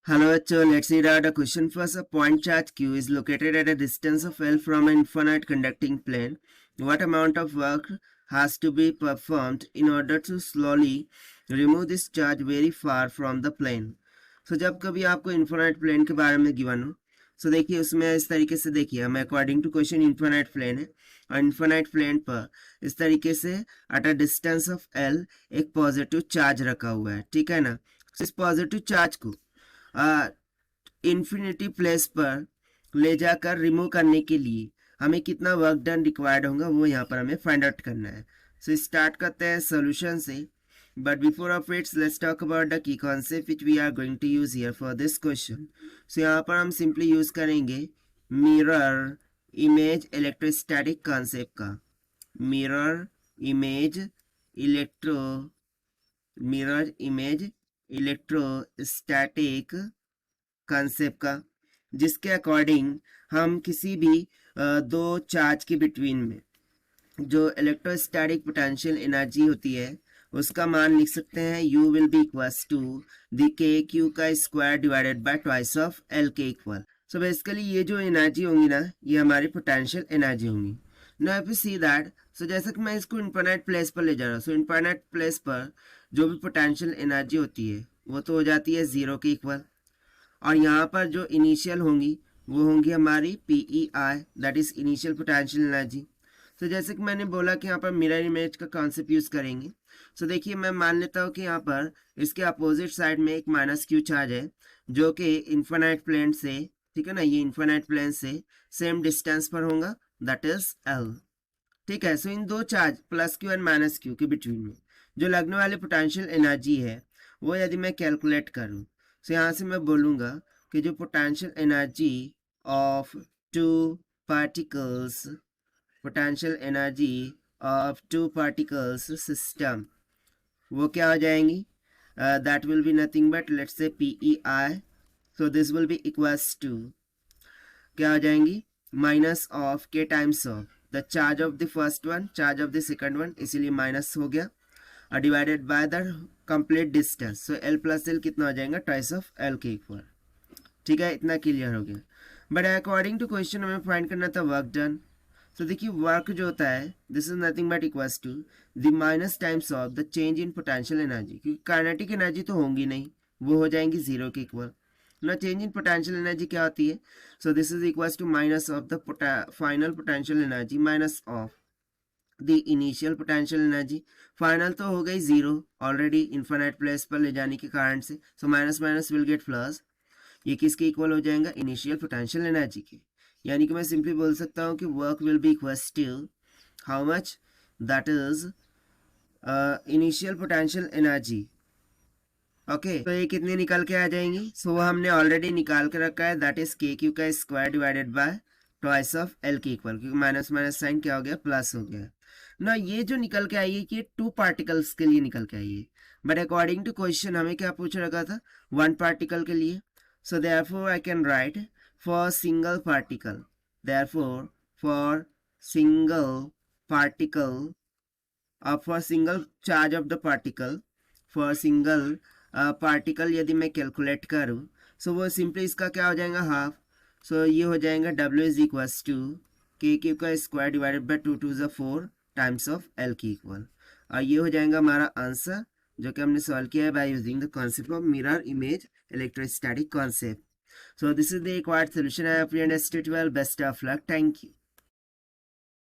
Hello, so let's read out a question first. A point charge Q is located at a distance of L from an infinite conducting plane. What amount of work has to be performed in order to slowly remove this charge very far from the plane? So जब कभी आपको infinite plane के बारे में given हो so देखिए उसमें इस तरीके से देखिए हमें according to question infinite plane है और इन्फिनाइट प्लेन पर इस तरीके से at a distance of L एक पॉजिटिव चार्ज रखा हुआ है, ठीक है ना। इस पॉजिटिव चार्ज को इन्फिनिटी प्लेस पर ले जाकर रिमूव करने के लिए हमें कितना वर्क डन रिक्वायर्ड होगा वो यहाँ पर हमें फाइंड आउट करना है। सो स्टार्ट करते हैं सॉल्यूशन से, but before of it's let's talk about the key concept which we are going to use here for this question. So यहाँ पर हम सिंपली यूज करेंगे मिरर इमेज इलेक्ट्रोस्टैटिक कॉन्सेप्ट का। मिरर इमेज इलेक्ट्रोस्टैटिक कंसेप्ट का, जिसके according हम किसी भी दो चार्ज के बिटवीन में जो इलेक्ट्रोस्टैटिक पोटेंशियल एनर्जी होती है उसका मान लिख सकते हैं u will be equals to the K Q का square divided by twice of L के इक्वल। सो बेसिकली ये जो एनर्जी होंगी ना ये हमारी पोटेंशियल एनर्जी होंगी। Now if you see that, so जैसा कि मैं इसको इनफाइनाइट प्लेस पर ले जा रहा हूँ, सो इनफाइनाइट प्लेस पर जो भी पोटेंशियल एनर्जी होती है वो तो हो जाती है जीरो के इक्वल, और यहाँ पर जो इनिशियल होंगी वो होंगी हमारी PEI, that is initial potential energy. तो जैसे कि मैंने बोला कि यहाँ पर मिरर इमेज का कॉन्सेप्ट यूज करेंगे। सो देखिए मैं मान लेता हूँ कि यहाँ पर इसके अपोजिट साइड में एक माइनस क्यू चार्ज है जो कि इन्फिनाइट प्लेन से, ठीक है ना, ये इन्फिनाइट प्लेन से सेम डिस्टेंस पर होगा, दैट इज L, ठीक है। सो इन दो charge plus Q and minus Q के बिटवीन में जो लगने वाली पोटेंशियल एनर्जी है वो यदि मैं कैलकुलेट करूँ, तो यहाँ से मैं बोलूँगा कि जो potential energy of two particles system वो क्या हो जाएंगी, that will be nothing but let's say PEI। So this will be equals to क्या हो जाएंगी, minus of K times of the charge of the first one, charge of the second one, इसीलिए minus हो गया, और divided by the complete distance. So L plus L कितना हो जाएगा, ट्वाइस ऑफ L के इक्वल, ठीक है। इतना क्लियर हो गया। बट अकॉर्डिंग टू क्वेश्चन हमें फाइंड करना था वर्क डन। तो देखिए वर्क जो होता है this is nothing but equals to the minus times of the change in potential energy, क्योंकि काइनेटिक एनर्जी तो होंगी नहीं, वो हो जाएंगी जीरो के इक्वल ना। चेंज इन पोटेंशियल एनर्जी क्या होती है, so this is equals to minus of the final potential energy minus of the initial potential energy. Final तो हो गई जीरो ऑलरेडी इन्फिनाइट प्लेस पर ले जाने के कारण से, so minus minus will get plus, ये किसके इक्वल हो जाएगा, इनिशियल पोटेंशियल एनर्जी के। यानी कि मैं सिंपली बोल सकता हूँ कि work will be equals to how much, that is initial potential energy. Okay, तो ये कितनी निकल के आ जाएंगी, सो हमने ऑलरेडी निकाल के रखा है, दैट इज के क्यू का square divided by twice of L के इक्वल, क्योंकि माइनस माइनस साइन क्या हो गया, प्लस हो गया ना। ये जो निकल के आई है कि टू पार्टिकल्स के लिए निकल के आई है, बट अकॉर्डिंग टू क्वेश्चन हमें क्या पूछ रखा था, वन पार्टिकल के लिए। So therefore I can write for single particle, therefore for single particle or for single charge of the particle, for single particle यदि मैं कैलकुलेट करूँ, सो वो सिंपली इसका क्या हो जाएगा, हाफ। सो ये हो जाएगा W इज इक्वल्स टू के क्यू का square divided bye 2 2 4 times of L की इक्वल, और ये हो जाएगा हमारा आंसर जो कि हमने सॉल्व किया है by using the concept of mirror image electrostatic concept. So this is the required solution. I have understood well. Best of luck. Thank you.